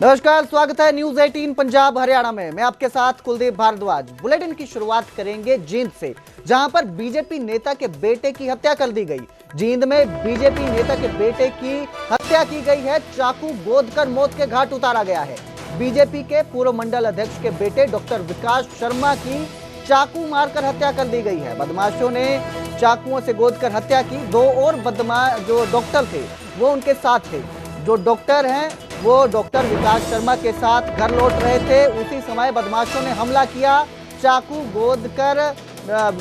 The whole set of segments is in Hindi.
नमस्कार, स्वागत है न्यूज 18 पंजाब हरियाणा में। मैं आपके साथ कुलदीप भारद्वाज। बुलेटिन की शुरुआत करेंगे जींद से, जहां पर बीजेपी नेता के बेटे की हत्या कर दी गई। जींद में बीजेपी नेता के बेटे की हत्या की गई है। चाकू गोदकर मौत के घाट उतारा गया है। बीजेपी के पूर्व मंडल अध्यक्ष के बेटे डॉक्टर विकास शर्मा की चाकू मारकर हत्या कर दी गई है। बदमाशों ने चाकुओं से गोदकर हत्या की। दो और बदमाश जो डॉक्टर थे वो उनके साथ थे। जो डॉक्टर हैं वो डॉक्टर विकास शर्मा के साथ घर लौट रहे थे। उसी समय बदमाशों ने हमला किया। चाकू गोदकर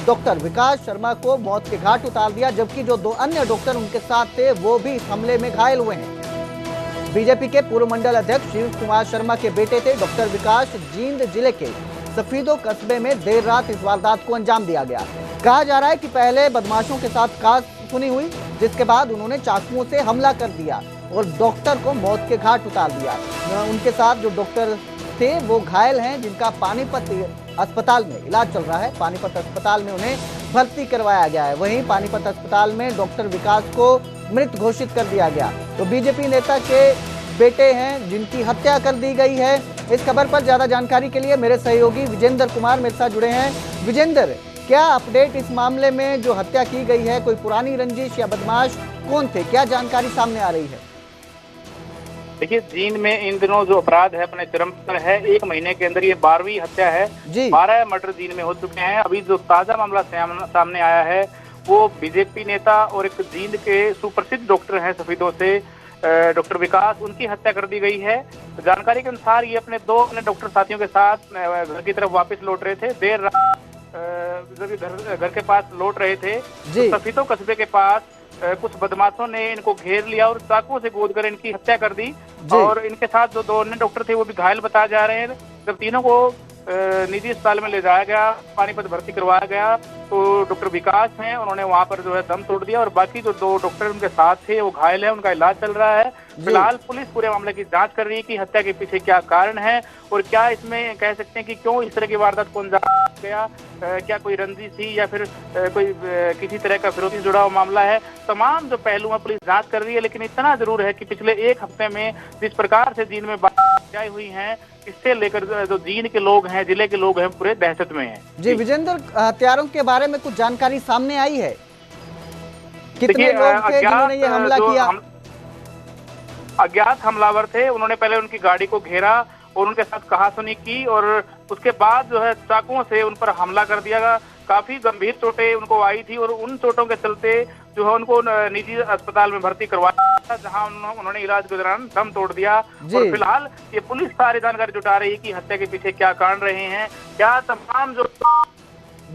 डॉक्टर विकास शर्मा को मौत के घाट उतार दिया, जबकि जो दो अन्य डॉक्टर उनके साथ थे वो भी इस हमले में घायल हुए हैं। बीजेपी के पूर्व मंडल अध्यक्ष शिव कुमार शर्मा के बेटे थे डॉक्टर विकास। जींद जिले के सफीदो कस्बे में देर रात इस वारदात को अंजाम दिया गया। कहा जा रहा है कि पहले बदमाशों के साथ कास सुनी हुई, जिसके बाद उन्होंने चाकुओं से हमला कर दिया और डॉक्टर को मौत के घाट उतार दिया। उनके साथ जो डॉक्टर थे वो घायल हैं, जिनका पानीपत अस्पताल में इलाज चल रहा है। पानीपत अस्पताल में उन्हें भर्ती करवाया गया है। वहीं पानीपत अस्पताल में डॉक्टर विकास को मृत घोषित कर दिया गया। तो बीजेपी नेता के बेटे हैं जिनकी हत्या कर दी गई है। इस खबर पर ज्यादा जानकारी के लिए मेरे सहयोगी विजेंद्र कुमार मेरे साथ जुड़े हैं। विजेंद्र, क्या अपडेट इस मामले में जो हत्या की गई है? कोई पुरानी रंजिश या बदमाश कौन थे? क्या जानकारी सामने आ रही है? देखिए, जींद में इन दिनों जो अपराध है अपने चरम पर है। एक महीने के अंदर ये 12वीं हत्या है। 12 मर्डर जींद में हो चुके हैं। अभी जो ताजा मामला सामने आया है वो बीजेपी नेता और एक जींद के सुप्रसिद्ध डॉक्टर हैं सफीदों से, डॉक्टर विकास, उनकी हत्या कर दी गई है। तो जानकारी के अनुसार ये अपने डॉक्टर साथियों के साथ घर की तरफ वापस लौट रहे थे। देर रात जब घर के पास लौट रहे थे तो सफीदों कस्बे के पास कुछ बदमाशों ने इनको घेर लिया और चाकुओं से गोदकर इनकी हत्या कर दी। और इनके साथ जो दो अन्य डॉक्टर थे वो भी घायल बताए जा रहे हैं। जब तीनों को निजी अस्पताल में ले जाया गया, पानीपत भर्ती करवाया गया, तो डॉक्टर विकास हैं उन्होंने वहां पर जो है दम तोड़ दिया और बाकी जो दो डॉक्टर उनके साथ थे वो घायल है, उनका इलाज चल रहा है। फिलहाल पुलिस पूरे मामले की जांच कर रही है कि हत्या के पीछे क्या कारण है और क्या इसमें कह सकते हैं कि क्यों इस तरह की वारदात को अंजाम गया। क्या कोई रंजिश थी या फिर कोई किसी तरह का विरोधी जुड़ा हुआ मामला है। तमाम जो पहलू है पुलिस जांच कर रही है। लेकिन इतना जरूर है कि पिछले एक हफ्ते में जिस प्रकार से जींद में बातें हुई हैं, इससे लेकर जो जींद के लोग हैं, जिले के लोग हैं, पूरे दहशत में हैं। जी विजेंद्र, हत्यारों के बारे में कुछ जानकारी सामने आई है? कितने लोग थे जिन्होंने ये हमला किया? अज्ञात हमलावर थे। उन्होंने पहले उनकी गाड़ी को घेरा और उनके साथ कहासुनी की और उसके बाद जो है चाकुओं से उन पर हमला कर दिया। काफी गंभीर चोटें उनको आई थी और उन चोटों के चलते जो है उनको निजी अस्पताल में भर्ती करवाया, जहां उन्होंने इलाज के दौरान दम तोड़ दिया। और फिलहाल ये पुलिस सारी जानकारी जुटा रही है कि हत्या के पीछे क्या कारण रहे हैं, क्या तमाम जो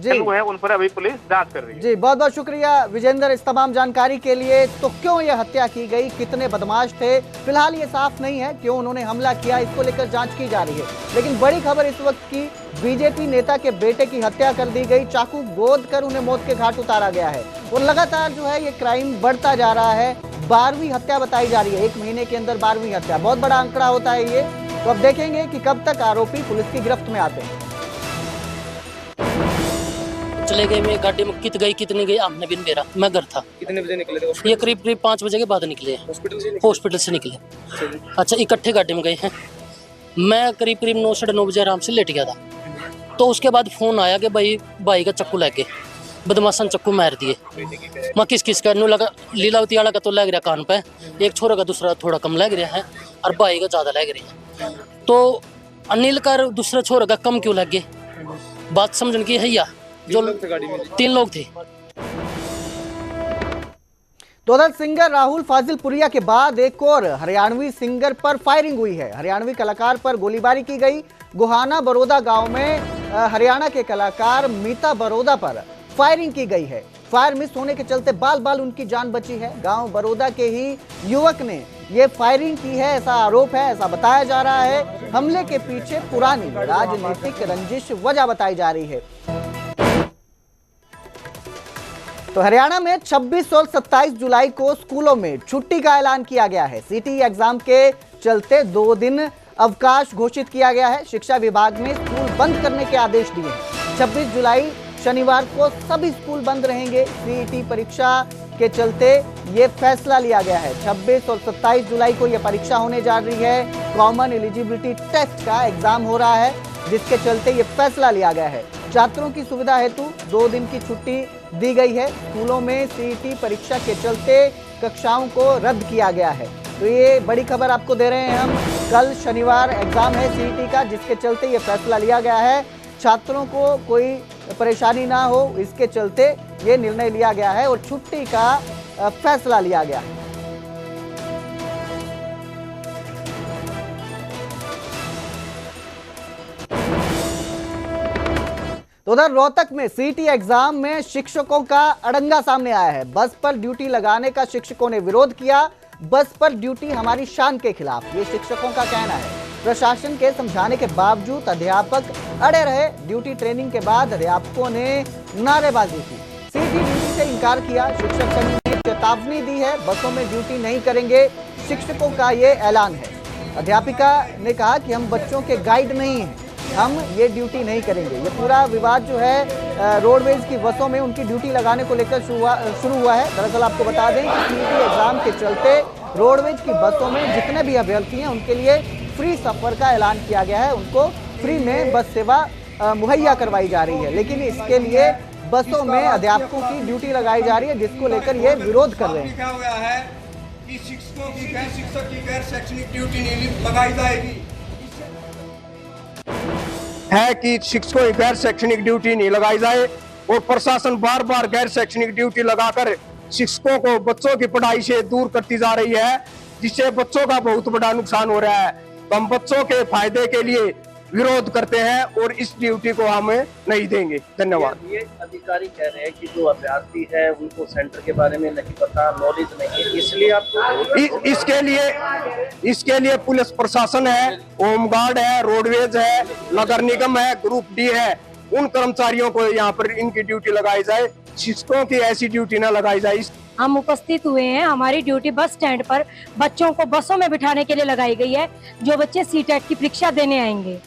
है उन पर अभी पुलिस जांच कर रही है। जी बहुत बहुत शुक्रिया विजेंद्र इस तमाम जानकारी के लिए। तो क्यों ये हत्या की गई, कितने बदमाश थे, फिलहाल ये साफ नहीं है। क्यों उन्होंने हमला किया, इसको लेकर जांच की जा रही है। लेकिन बड़ी खबर इस वक्त की, बीजेपी नेता के बेटे की हत्या कर दी गई। चाकू गोद कर उन्हें मौत के घाट उतारा गया है और लगातार जो है ये क्राइम बढ़ता जा रहा है। 12वीं हत्या बताई जा रही है। एक महीने के अंदर 12वीं हत्या, बहुत बड़ा आंकड़ा होता है ये। तो अब देखेंगे कि कब तक आरोपी पुलिस की गिरफ्त में आते हैं। चले गए, मैं गाड़ी में कितनी गई आपने भी मेरा, मैं घर था। कितने बजे निकले थे? ये करीब 5 बजे के बाद निकले। हॉस्पिटल से निकले। अच्छा, इकट्ठे गाड़ी में गए हैं। मैं करीब 9 साढ़े 9 बजे आराम से लेट गया था। तो उसके बाद फोन आया कि भाई का चक्कू लग गए, बदमाशन चक्कू मार दिए। मैं किस का लगा, लीलावती वाला का तो लग रहा कान पे, एक छोरा का दूसरा थोड़ा कम लग रहा है और भाई का ज्यादा लग रहा है। तो अनिल का दूसरा छोरा का कम क्यों लग गए, बात समझने की है। या जो 3 लोग थे। तो उधर सिंगर राहुल फाजिलपुरिया के बाद एक और हरियाणवी सिंगर पर फायरिंग हुई है। हरियाणवी कलाकार पर गोलीबारी की गई। गोहाना बरोदा गांव में हरियाणा के कलाकार मीता बरोदा पर फायरिंग की गई है। फायर मिस होने के चलते बाल उनकी जान बची है। गांव बरोदा के ही युवक ने ये फायरिंग की है, ऐसा आरोप है, ऐसा बताया जा रहा है। हमले के पीछे पुरानी राजनीतिक रंजिश वजह बताई जा रही है। तो हरियाणा में 26 और 27 जुलाई को स्कूलों में छुट्टी का ऐलान किया गया है। सीटी एग्जाम के चलते 2 दिन अवकाश घोषित किया गया है। शिक्षा विभाग ने स्कूल बंद करने के आदेश दिए हैं। 26 जुलाई शनिवार को सभी स्कूल बंद रहेंगे। सीईटी परीक्षा जिसके चलते ये फैसला लिया गया है। 26 और 27 जुलाई को ये परीक्षा होने जा रही है। कॉमन एलिजिबिलिटी टेस्ट का एग्जाम हो रहा है, जिसके चलते ये फैसला लिया गया है। छात्रों की सुविधा हेतु 2 दिन की छुट्टी दी गई है। स्कूलों में सीईटी परीक्षा के चलते कक्षाओं को रद्द किया गया है। तो ये बड़ी खबर आपको दे रहे हैं हम। कल शनिवार एग्जाम है सीईटी का, जिसके चलते ये फैसला लिया गया है। छात्रों को कोई परेशानी ना हो, इसके चलते ये निर्णय लिया गया है और छुट्टी का फैसला लिया गया है। तो उधर रोहतक में सीईटी एग्जाम में शिक्षकों का अड़ंगा सामने आया है। बस पर ड्यूटी लगाने का शिक्षकों ने विरोध किया। बस पर ड्यूटी हमारी शान के खिलाफ, ये शिक्षकों का कहना है। प्रशासन के समझाने के बावजूद अध्यापक अड़े रहे। ड्यूटी ट्रेनिंग के बाद अध्यापकों ने नारेबाजी की, सीईटी ड्यूटी से इनकार किया। शिक्षक संघ ने चेतावनी दी है, बसों में ड्यूटी नहीं करेंगे, शिक्षकों का ये ऐलान है। अध्यापिका ने कहा कि हम बच्चों के गाइड नहीं हैं, हम ये ड्यूटी नहीं करेंगे। ये पूरा विवाद जो है रोडवेज की बसों में उनकी ड्यूटी लगाने को लेकर शुरू हुआ है। दरअसल आपको बता दें कि सीईटी एग्जाम के चलते रोडवेज की बसों में जितने भी अभ्यर्थी हैं उनके लिए फ्री सफर का ऐलान किया गया है। उनको फ्री में बस सेवा मुहैया करवाई जा रही है, लेकिन इसके लिए बसों में अध्यापकों की ड्यूटी लगाई जा रही है, जिसको लेकर ये विरोध कर रहे हैं। क्या हुआ है कि शिक्षकों की गैर शैक्षणिक ड्यूटी नहीं लगाई जाएगी, है कि शिक्षकों की गैर शैक्षणिक ड्यूटी नहीं लगाई जाए। और प्रशासन बार बार गैर शैक्षणिक ड्यूटी लगाकर शिक्षकों को बच्चों की पढ़ाई से दूर करती जा रही है, जिससे बच्चों का बहुत बड़ा नुकसान हो रहा है। तो हम बच्चों के फायदे के लिए विरोध करते हैं और इस ड्यूटी को हमें नहीं देंगे। धन्यवाद। ये अधिकारी कह रहे हैं कि जो अभ्यर्थी है उनको सेंटर के बारे में नहीं पता, नॉलेज नहीं है, इसलिए आपको इसके लिए पुलिस प्रशासन है, होमगार्ड है, रोडवेज है, नगर निगम है, ग्रुप डी है, उन कर्मचारियों को यहाँ पर इनकी ड्यूटी लगाई जाए। शिक्षकों की ऐसी ड्यूटी ना लगाई जाए। हम उपस्थित हुए हैं। हमारी ड्यूटी बस स्टैंड पर बच्चों को बसों में बिठाने के लिए लगाई गई है, जो बच्चे सीटेट की परीक्षा देने आएंगे,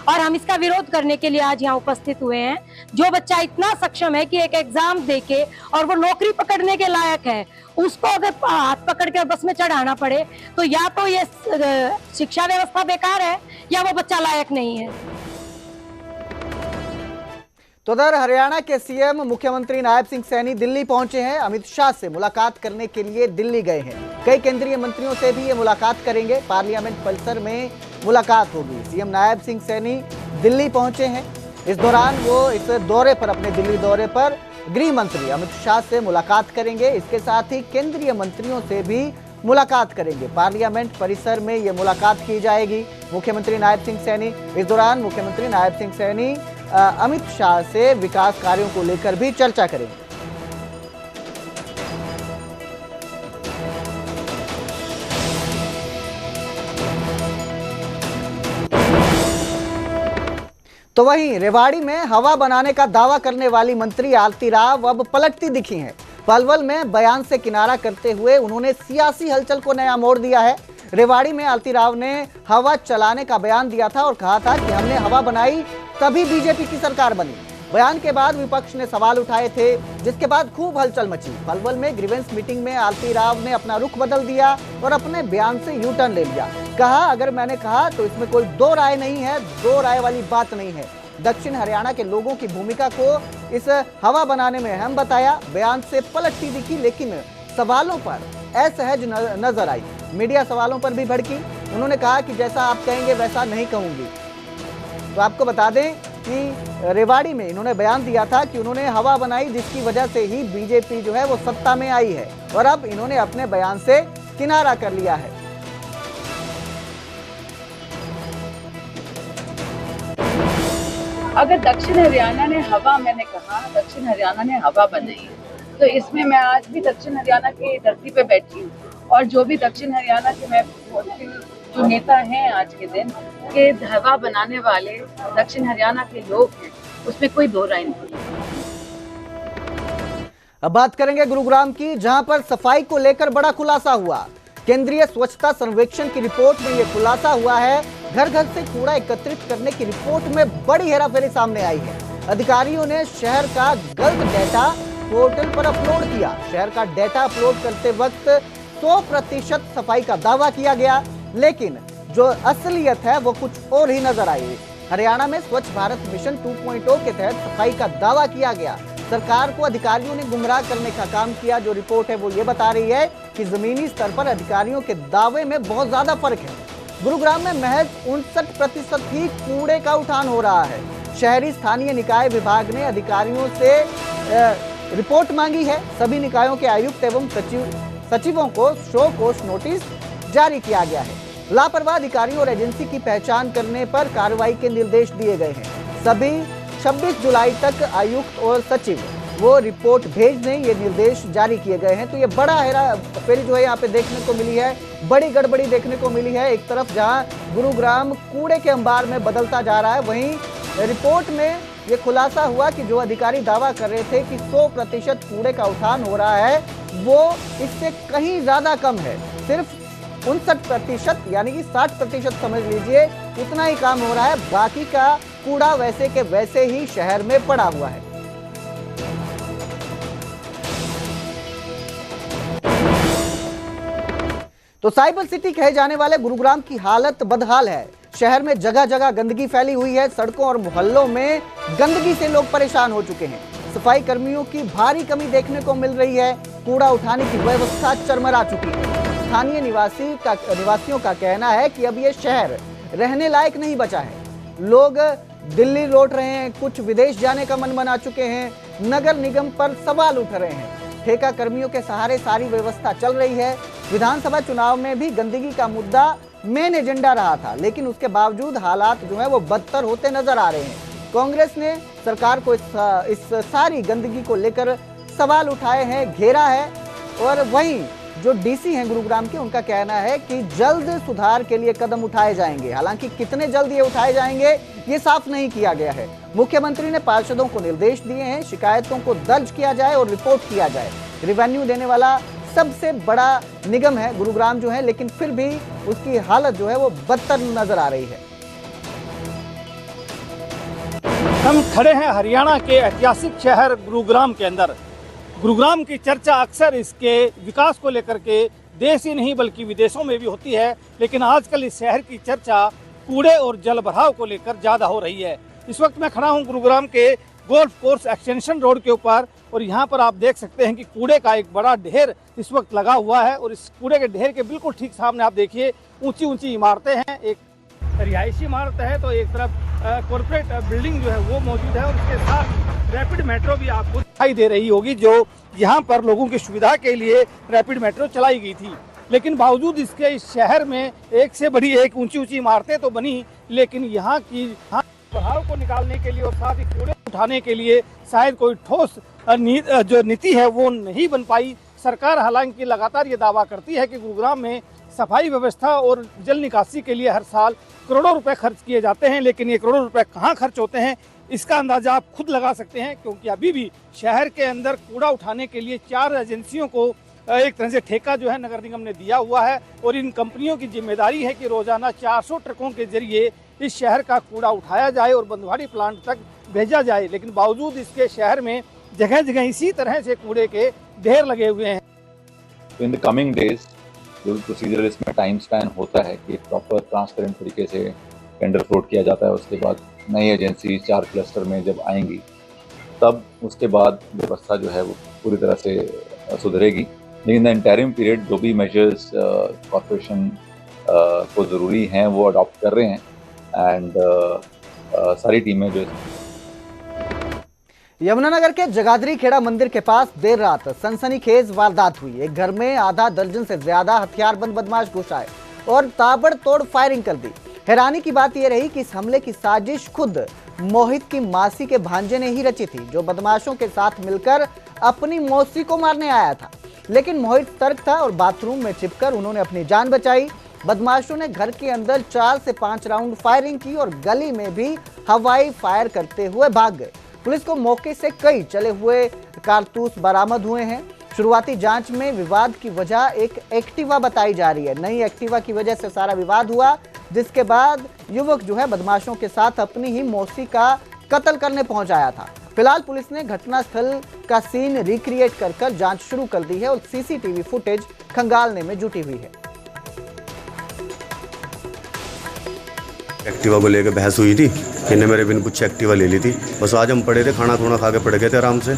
और हम इसका विरोध करने के लिए आज यहाँ उपस्थित हुए हैं। जो बच्चा इतना सक्षम है कि एक एग्जाम देके और वो नौकरी पकड़ने के लायक है, उसको अगर हाथ पकड़ के बस में चढ़ाना पड़े तो या तो ये शिक्षा व्यवस्था बेकार है या वो बच्चा लायक नहीं है। तो उधर हरियाणा के सीएम मुख्यमंत्री नायब सिंह सैनी दिल्ली पहुंचे हैं। अमित शाह से मुलाकात करने के लिए दिल्ली गए हैं। कई केंद्रीय मंत्रियों से भी ये मुलाकात करेंगे। पार्लियामेंट परिसर में मुलाकात होगी। सीएम नायब सिंह सैनी दिल्ली पहुंचे हैं। इस दौरान वो इस दौरे पर, अपने दिल्ली दौरे पर गृह मंत्री अमित शाह से मुलाकात करेंगे। इसके साथ ही केंद्रीय मंत्रियों से भी मुलाकात करेंगे। पार्लियामेंट परिसर में ये मुलाकात की जाएगी। मुख्यमंत्री नायब सिंह सैनी, इस दौरान मुख्यमंत्री नायब सिंह सैनी अमित शाह से विकास कार्यों को लेकर भी चर्चा करेंगे। तो वहीं रेवाड़ी में हवा बनाने का दावा करने वाली मंत्री आरती राव अब पलटती दिखी हैं। पलवल में बयान से किनारा करते हुए उन्होंने सियासी हलचल को नया मोड़ दिया है। रेवाड़ी में आरती राव ने हवा चलाने का बयान दिया था और कहा था कि हमने हवा बनाई तभी बीजेपी की सरकार बनी। बयान के बाद विपक्ष ने सवाल उठाए थे, जिसके बाद खूब हलचल मची। पलवल में ग्रीवेंस मीटिंग में आरती राव ने अपना रुख बदल दिया और अपने बयान से यू टर्न ले लिया। कहा, अगर मैंने कहा तो इसमें कोई दो राय नहीं है, दो राय वाली बात नहीं है। दक्षिण हरियाणा के लोगों की भूमिका को इस हवा बनाने में अहम बताया। बयान से पलटती दिखी, लेकिन सवालों पर असहज नजर आई। मीडिया सवालों पर भी भड़की। उन्होंने कहा कि जैसा आप कहेंगे वैसा नहीं कहूंगी। तो आपको बता दें कि रेवाड़ी में इन्होंने बयान दिया था कि उन्होंने हवा बनाई, जिसकी वजह से ही बीजेपी जो है वो सत्ता में आई है, और अब इन्होंने अपने बयान से किनारा कर लिया है। अगर दक्षिण हरियाणा ने हवा, मैंने कहा दक्षिण हरियाणा ने हवा बनाई, तो इसमें मैं आज भी दक्षिण हरियाणा की धरती पे बैठी हूँ, और जो भी दक्षिण हरियाणा के मैं जो नेता हैं आज के दिन के हवा बनाने वाले दक्षिण हरियाणा के लोग हैं, उसमें कोई दो राय नहीं। अब बात करेंगे गुरुग्राम की, जहां पर सफाई को लेकर बड़ा खुलासा हुआ। केंद्रीय स्वच्छता सर्वेक्षण की रिपोर्ट में यह खुलासा हुआ है। घर घर से कूड़ा एकत्रित करने की रिपोर्ट में बड़ी हेराफेरी सामने आई है। अधिकारियों ने शहर का गलत डेटा पोर्टल पर अपलोड किया। शहर का डेटा अपलोड करते वक्त 100% सफाई का दावा किया गया, लेकिन जो असलियत है वो कुछ और ही नजर आई। हरियाणा में स्वच्छ भारत मिशन 2.0 के तहत सफाई का दावा किया गया। सरकार को अधिकारियों ने गुमराह करने का काम किया। जो रिपोर्ट है वो ये बता रही है कि जमीनी स्तर पर अधिकारियों के दावे में बहुत ज्यादा फर्क है। गुरुग्राम में महज 59% ही कूड़े का उठान हो रहा है। शहरी स्थानीय निकाय विभाग ने अधिकारियों से रिपोर्ट मांगी है। सभी निकायों के आयुक्त एवं सचिवों को शो कॉज नोटिस जारी किया गया है। लापरवाह अधिकारियों और एजेंसी की पहचान करने पर कार्रवाई के निर्देश दिए गए हैं। सभी 26 जुलाई तक आयुक्त और सचिव वो रिपोर्ट भेज दें, ये निर्देश जारी किए गए हैं। तो ये बड़ा हेराफेरी जो है यहाँ पे देखने को मिली है, बड़ी गड़बड़ी देखने को मिली है। एक तरफ जहाँ गुरुग्राम कूड़े के अंबार में बदलता जा रहा है, वहीं रिपोर्ट में ये खुलासा हुआ कि जो अधिकारी दावा कर रहे थे कि 100% कूड़े का उठान हो रहा है, वो इससे कहीं ज्यादा कम है। सिर्फ 59% यानी कि 60% समझ लीजिए, उतना ही काम हो रहा है। बाकी का कूड़ा वैसे के वैसे ही शहर में पड़ा हुआ है। तो साइबर सिटी कहे जाने वाले गुरुग्राम की हालत बदहाल है। शहर में जगह जगह गंदगी फैली हुई है। सड़कों और मोहल्लों में गंदगी से लोग परेशान हो चुके हैं। सफाई कर्मियों की भारी कमी देखने को मिल रही है। कूड़ा उठाने की व्यवस्था चरमरा चुकी है। स्थानीय निवासियों का कहना है कि अब ये शहर रहने लायक नहीं बचा है। लोग दिल्ली लौट रहे हैं, कुछ विदेश जाने का मन बना चुके हैं। नगर निगम पर सवाल उठ रहे हैं। ठेका कर्मियों के सहारे सारी व्यवस्था चल रही है। विधानसभा चुनाव में भी गंदगी का मुद्दा मेन एजेंडा रहा था, लेकिन उसके बावजूद हालात जो है वो बदतर होते नजर आ रहे हैं। कांग्रेस ने सरकार को इस सारी गंदगी को लेकर सवाल उठाए हैं, घेरा है। और वहीं जो डीसी हैं गुरुग्राम के, उनका कहना है कि जल्द सुधार के लिए कदम उठाए जाएंगे। हालांकि कितने जल्द ये उठाए जाएंगे ये साफ नहीं किया गया है। मुख्यमंत्री ने पार्षदों को निर्देश दिए हैं, शिकायतों को दर्ज किया जाए और रिपोर्ट किया जाए। रेवेन्यू देने वाला सबसे बड़ा निगम है गुरुग्राम जो है, लेकिन फिर भी उसकी हालत जो है वो बदतर नजर आ रही है। हम खड़े हैं हरियाणा के ऐतिहासिक शहर गुरुग्राम के अंदर। गुरुग्राम की चर्चा अक्सर इसके विकास को लेकर के देश ही नहीं बल्कि विदेशों में भी होती है, लेकिन आजकल इस शहर की चर्चा कूड़े और जल भराव को लेकर ज़्यादा हो रही है। इस वक्त मैं खड़ा हूं गुरुग्राम के गोल्फ कोर्स एक्सटेंशन रोड के ऊपर, और यहाँ पर आप देख सकते हैं कि कूड़े का एक बड़ा ढेर इस वक्त लगा हुआ है। और इस कूड़े के ढेर के बिल्कुल ठीक सामने आप देखिए ऊंची ऊंची इमारतें हैं। एक रिहायशी इमारत है तो एक तरफ कॉर्पोरेट बिल्डिंग जो है वो मौजूद है, और उसके साथ रैपिड मेट्रो भी आपको दिखाई दे रही होगी, जो यहाँ पर लोगों की सुविधा के लिए रैपिड मेट्रो चलाई गई थी। लेकिन बावजूद इसके इस शहर में एक से बड़ी एक ऊंची ऊंची इमारतें तो बनी, लेकिन यहाँ की प्रभाव को निकालने के लिए और साथ ही कूड़े उठाने के लिए शायद कोई ठोस जो नीति है वो नहीं बन पाई। सरकार हालांकि लगातार ये दावा करती है कि गुरुग्राम में सफाई व्यवस्था और जल निकासी के लिए हर साल करोड़ों रुपए खर्च किए जाते हैं, लेकिन ये करोड़ों रुपए कहाँ खर्च होते हैं इसका अंदाजा आप खुद लगा सकते हैं, क्योंकि अभी भी शहर के अंदर कूड़ा उठाने के लिए 4 एजेंसियों को एक तरह से ठेका जो है नगर निगम ने दिया हुआ है। और इन कंपनियों की जिम्मेदारी है कि रोजाना 400 ट्रकों के जरिए इस शहर का कूड़ा उठाया जाए और बंदवाड़ी प्लांट तक भेजा जाए। लेकिन बावजूद इसके शहर में जगह जगह इसी तरह से कूड़े के ढेर लगे हुए हैं। इन द कमिंग डेज जो प्रोसीजर इसमें टाइम स्पैन होता है कि प्रॉपर ट्रांसपेरेंट तरीके से टेंडर फ्लोट किया जाता है। उसके बाद नई एजेंसी 4 क्लस्टर में जब आएंगी, तब उसके बाद व्यवस्था जो है वो पूरी तरह से सुधरेगी। लेकिन द इंटरिम पीरियड जो भी मेजर्स कॉर्पोरेशन को ज़रूरी हैं वो अडॉप्ट कर रहे हैं। एंड सारी टीमें जो यमुनानगर के जगाधरी खेड़ा मंदिर के पास देर रात सनसनीखेज वारदात हुई। एक घर में आधा दर्जन से ज्यादा हथियारबंद बदमाश घुस आए और ताबड़तोड़ फायरिंग कर दी। हैरानी की बात यह रही कि इस हमले की साजिश खुद मोहित की मासी के भांजे ने ही रची थी, जो बदमाशों के साथ मिलकर अपनी मौसी को मारने आया था। लेकिन मोहित सतर्क था और बाथरूम में छिपकर उन्होंने अपनी जान बचाई। बदमाशों ने घर के अंदर 4 से 5 राउंड फायरिंग की और गली में भी हवाई फायर करते हुए भाग गए। पुलिस को मौके से कई चले हुए कारतूस बरामद हुए हैं। शुरुआती जांच में विवाद की वजह एक एक्टिवा बताई जा रही है। नई एक्टिवा की वजह से सारा विवाद हुआ, जिसके बाद युवक जो है बदमाशों के साथ अपनी ही मौसी का कत्ल करने पहुंच आया था। फिलहाल पुलिस ने घटनास्थल का सीन रिक्रिएट कर जांच शुरू कर दी है और सीसीटीवी फुटेज खंगालने में जुटी हुई है। एक्टिवा को लेकर बहस हुई थी, इन्हें मेरे बिन पूछे एक्टिवा ले ली थी। बस आज हम पड़े थे, खाना खुना खा के पड़ गए थे आराम से।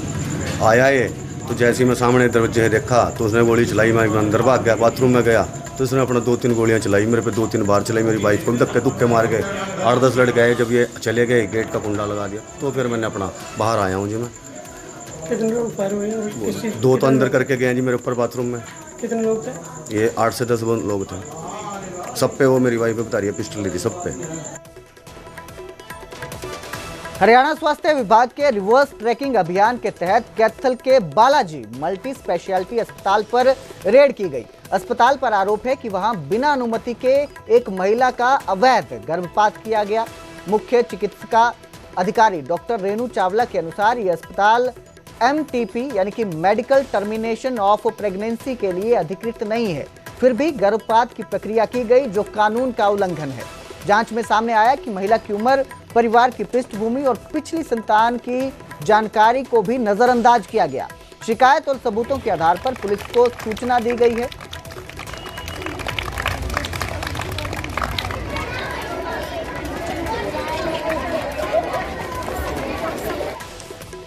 आया ये तो जैसे ही मैं सामने दरवाजे देखा तो उसने गोली चलाई, मैं अंदर भाग गया, बाथरूम में गया तो उसने अपना 2-3 गोलियां चलाई मेरे पे, 2-3 बार चलाई। मेरी बाइक को भी धक्के दुक्के मार गए। 8-10 लड़के आए, जब ये चले गए गेट का कुंडा लगा दिया तो फिर मैंने अपना बाहर आया हूँ जी। मैं कितने लोग फायर हुए? 2 तो अंदर करके गए जी मेरे ऊपर बाथरूम में। कितने लोग थे? ये 8 से 10 लोग थे। सब पे वो मेरी वाइफ बता रही है पिस्टल ली थी सब पे। हरियाणा स्वास्थ्य विभाग के रिवर्स ट्रैकिंग अभियान के तहत कैथल के बालाजी मल्टी स्पेशलिटी अस्पताल पर रेड की गई। अस्पताल पर आरोप है कि वहां बिना अनुमति के एक महिला का अवैध गर्भपात किया गया। मुख्य चिकित्सा अधिकारी डॉक्टर रेणु चावला के अनुसार यह अस्पताल MTP यानी कि मेडिकल टर्मिनेशन ऑफ प्रेगनेंसी के लिए अधिकृत नहीं है। फिर भी गर्भपात की प्रक्रिया की गई जो कानून का उल्लंघन है। जांच में सामने आया कि महिला की उम्र, परिवार की पृष्ठभूमि और पिछली संतान की जानकारी को भी नजरअंदाज किया गया। शिकायत और सबूतों के आधार पर पुलिस को सूचना दी गई है।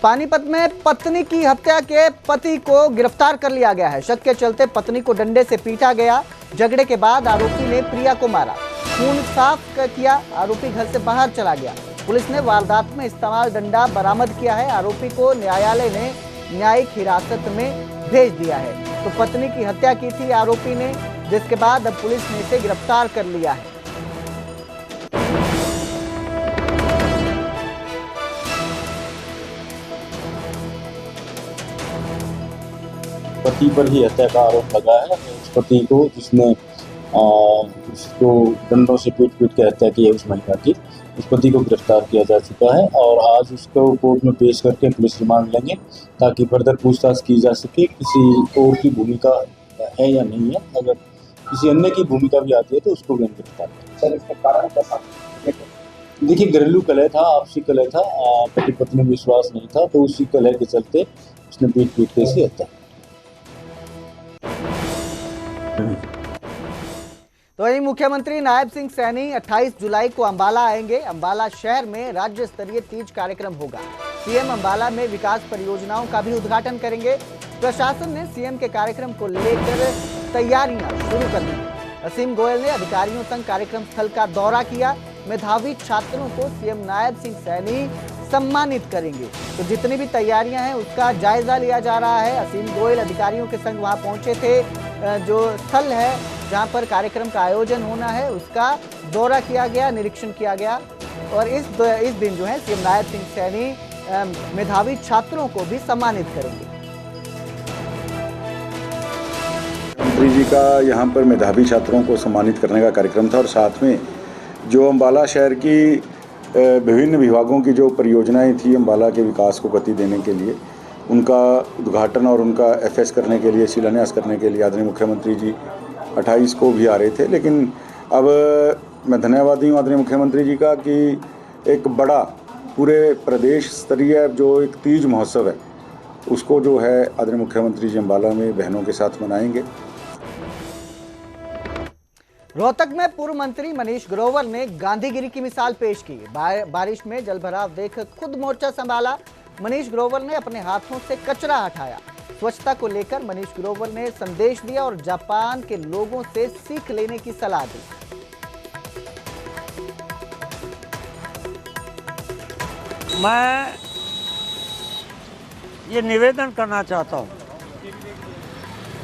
पानीपत में पत्नी की हत्या के पति को गिरफ्तार कर लिया गया है। शक के चलते पत्नी को डंडे से पीटा गया। झगड़े के बाद आरोपी ने प्रिया को मारा, खून साफ किया। आरोपी घर से बाहर चला गया। पुलिस ने वारदात में इस्तेमाल डंडा बरामद किया है। आरोपी को न्यायालय ने न्यायिक हिरासत में भेज दिया है। तो पत्नी की हत्या की थी आरोपी ने, जिसके बाद अब पुलिस ने इसे गिरफ्तार कर लिया है। पति पर ही हत्या का आरोप लगा है। उस पति को जिसने उसको डंडों से पीट के हत्या की है उस महिला की, उस पति को गिरफ्तार किया जा चुका है और आज उसको कोर्ट में पेश करके पुलिस रिमांड लेंगे ताकि फर्दर पूछताछ की जा सके किसी और की भूमिका है या नहीं है। अगर किसी अन्य की भूमिका भी आती है तो उसको भी गिरफ्तार करें। सर, इसका कारण क्या? देखिए, घरेलू कलह था, आपसी कलह था, पति पत्नी में विश्वास नहीं था तो उसी कलह के चलते उसने पीट के इसी हत्या। तो वही मुख्यमंत्री नायब सिंह सैनी 28 जुलाई को अंबाला आएंगे। अंबाला शहर में राज्य स्तरीय तीज कार्यक्रम होगा। सीएम अंबाला में विकास परियोजनाओं का भी उद्घाटन करेंगे। प्रशासन ने सीएम के कार्यक्रम को लेकर तैयारियां शुरू कर दी। असीम गोयल ने अधिकारियों संग कार्यक्रम स्थल का दौरा किया। मेधावी छात्रों को सीएम नायब सिंह सैनी सम्मानित करेंगे। तो जितनी भी तैयारियां हैं उसका जायजा लिया जा रहा है। असीम गोयल अधिकारियों के संग वहां पहुंचे थे। जो स्थल है जहां पर कार्यक्रम का आयोजन होना है उसका दौरा किया गया, निरीक्षण किया गया। और इस दिन जो है सीएम नायब सिंह सैनी मेधावी छात्रों को भी सम्मानित करेंगे। मंत्री जी का यहाँ पर मेधावी छात्रों को सम्मानित करने का कार्यक्रम था और साथ में जो अम्बाला शहर की विभिन्न विभागों की जो परियोजनाएं थी अम्बाला के विकास को गति देने के लिए, उनका उद्घाटन और उनका FS करने के लिए, शिलान्यास करने के लिए आदरणीय मुख्यमंत्री जी 28 को भी आ रहे थे। लेकिन अब मैं धन्यवादी हूँ आदरणीय मुख्यमंत्री जी का कि एक बड़ा पूरे प्रदेश स्तरीय जो एक तीज महोत्सव है उसको जो है आदरणीय मुख्यमंत्री जी अम्बाला में बहनों के साथ मनाएंगे। रोहतक में पूर्व मंत्री मनीष ग्रोवर ने गांधीगिरी की मिसाल पेश की। बारिश में जलभराव देख खुद मोर्चा संभाला। मनीष ग्रोवर ने अपने हाथों से कचरा हटाया। स्वच्छता को लेकर मनीष ग्रोवर ने संदेश दिया और जापान के लोगों से सीख लेने की सलाह दी। मैं ये निवेदन करना चाहता हूँ,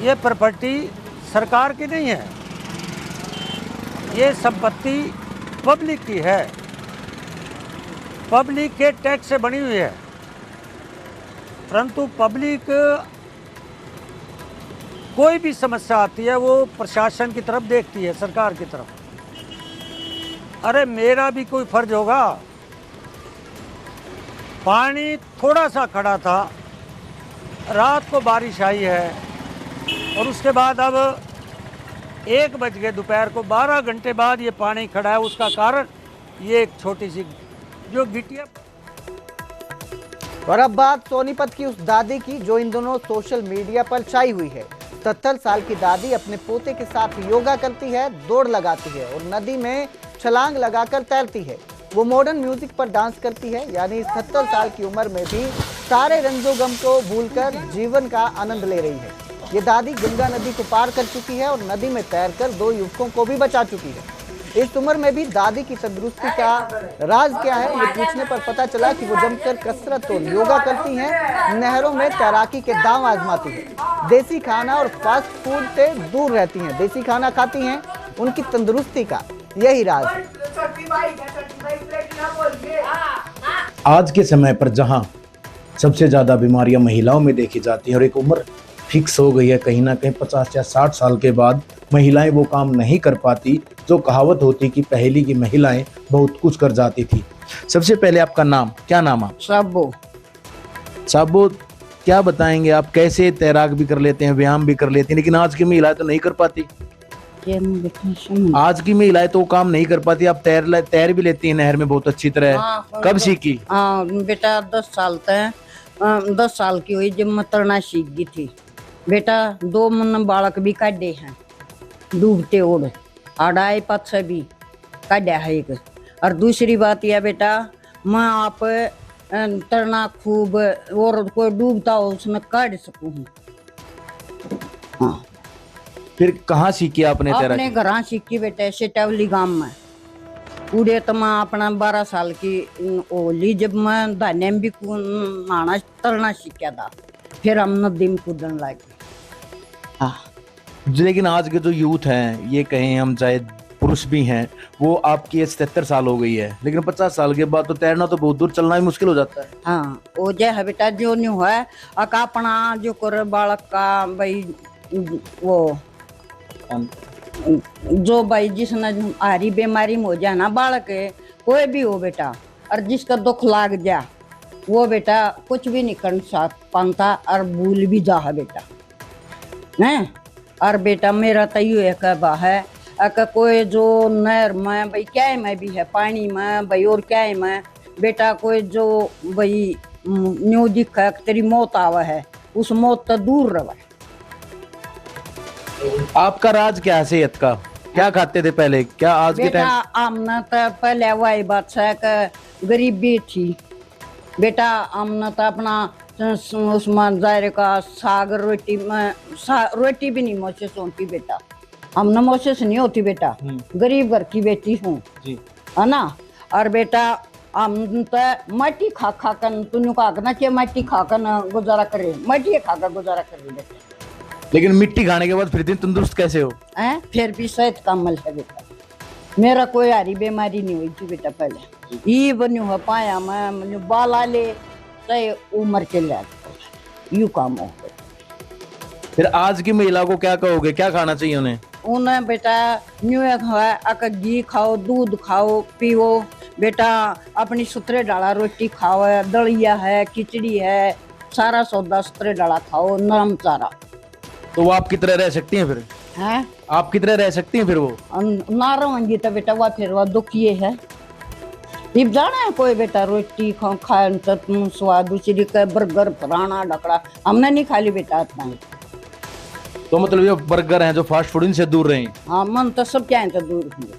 ये प्रॉपर्टी सरकार की नहीं है, ये संपत्ति पब्लिक की है, पब्लिक के टैक्स से बनी हुई है। परंतु पब्लिक कोई भी समस्या आती है वो प्रशासन की तरफ देखती है, सरकार की तरफ। अरे मेरा भी कोई फर्ज होगा। पानी थोड़ा सा खड़ा था, रात को बारिश आई है और उसके बाद अब 1 बज गए दोपहर को, 12 घंटे बाद ये पानी खड़ा है। उसका कारण ये एक छोटी सी जो गिटिया। और अब बात सोनीपत की उस दादी की जो इन दिनों सोशल मीडिया पर छाई हुई है। 77 साल की दादी अपने पोते के साथ योगा करती है, दौड़ लगाती है और नदी में छलांग लगाकर तैरती है। वो मॉडर्न म्यूजिक पर डांस करती है, यानी 77 साल की उम्र में भी सारे रंजो गम को भूलकर जीवन का आनंद ले रही है। ये दादी गंगा नदी को पार कर चुकी है और नदी में तैरकर 2 युवकों को भी बचा चुकी है। इस उम्र में भी दादी की तंदुरुस्ती का राज क्या है, ये पूछने पर पता चला कि वो जमकर कसरत और योगा करती हैं, नहरों में तैराकी के दांव आजमाती हैं, देसी खाना और फास्ट फूड से दूर रहती हैं, देसी खाना खाती हैं। उनकी तंदुरुस्ती का यही राज है। आज के समय पर जहां सबसे ज्यादा बीमारियां महिलाओं में देखी जाती हैं और एक उम्र फिक्स हो गई है, कहीं ना कहीं 50 या 60 साल के बाद महिलाएं वो काम नहीं कर पाती जो कहावत होती कि पहले की महिलाएं बहुत कुछ कर जाती थी। सबसे पहले आपका नाम, क्या नाम आप? साबो। साबो, क्या बताएंगे आप कैसे तैराक भी कर लेते हैं, व्यायाम भी कर लेती हैं, लेकिन आज की महिलाएं तो नहीं कर पाती? आज की महिलाएं तो काम नहीं कर पाती। आप तैर भी लेती हैं नहर में बहुत अच्छी तरह। हाँ, कब सीखी? बेटा 10 साल की हुई जब मैं तैरना सीख गई थी। बेटा 2 मन बालक भी काटे हैं डूबते ओढ़, आड़ाई पथ से भी काटा है एक। और दूसरी बात यह बेटा, मैं आप तैरना खूब और कोई डूबता हो उसमें काट सकूँ। हाँ। फिर कहाँ सीखी आपने तैराकी? अपने घर सीखी बेटा, सेटावली गांव में। पूरे तो मैं अपना 12 साल की होली जब मैं धाने में भी नहाना तैरना सीखा था, फिर हम नदी में कूदने लगे। हाँ। लेकिन आज के जो यूथ हैं, ये कहें हम चाहे पुरुष भी हैं, वो आपकी 77 साल हो गई है, लेकिन 50 साल के बाद तो तैरना तो बहुत दूर चलना भी मुश्किल हो जाता है। हाँ, वो जो है बेटा जो नहीं हुआ है अपना जो कर बालक का भाई, वो जो भाई जिसने हारी बीमारी में हो जाए ना बालक कोई भी हो बेटा, और जिसका दुख लाग जा वो बेटा कुछ भी नहीं कर पाता और भूल भी जा है बेटा हैं। और बेटा मेरा तो ये कहवा है कि कोई जो नहर में भाई क्या में भी है, पानी में भाई और क्या में बेटा, कोई जो भाई न्यू दिख है तेरी मौत आवा है, उस मौत तो दूर रहे। आपका राज क्या है सेहत का? क्या खाते थे पहले, क्या आज के टाइम? हमने तो पहले वही बात है कि गरीबी थी बेटा। हमने तो अपना उसमें जाहिर का साग रोटी में रोटी भी नहीं मोशेस होती बेटा, हमने मोशेस नहीं होती बेटा, गरीब घर की बेटी हूँ है ना। और बेटा हम तो मट्टी खा खा कर तुझे कहना चाहिए, मट्टी खा कर गुजारा करे, मट्टी खा कर गुजारा करे बेटा। लेकिन मिट्टी खाने के बाद फिर दिन तंदुरुस्त कैसे हो? फिर भी सेहत कमल है बेटा, मेरा कोई हारी बीमारी नहीं हुई थी बेटा पहले। ये बनू हो पाया मैं बाला ले चाहे उम्र के लिए यू काम हो। फिर आज की महिला को क्या कहोगे, क्या खाना चाहिए उन्हें? उन्हें बेटा न्यू है घी खाओ, दूध खाओ, पियो बेटा, अपनी सुथरे डाला रोटी खाओ, दलिया है, खिचड़ी है, सारा सौदा सुथरे डाला खाओ, नरम चारा। तो वो आपकी तरह रह सकती हैं फिर? हैं? आपकी तरह रह सकती हैं फिर वो? ना रहेंगी तो बेटा वह फिर वह दुखिए है। अब जाना है कोई बेटा रोटी खाए तो स्वाद, दूसरी का बर्गर फराना ढकड़ा हमने नहीं खा ली बेटा इतना ही। तो मतलब ये बर्गर हैं जो फास्ट फूड, इनसे दूर रहें? हाँ, मन तो सब क्या है तो दूर होंगे।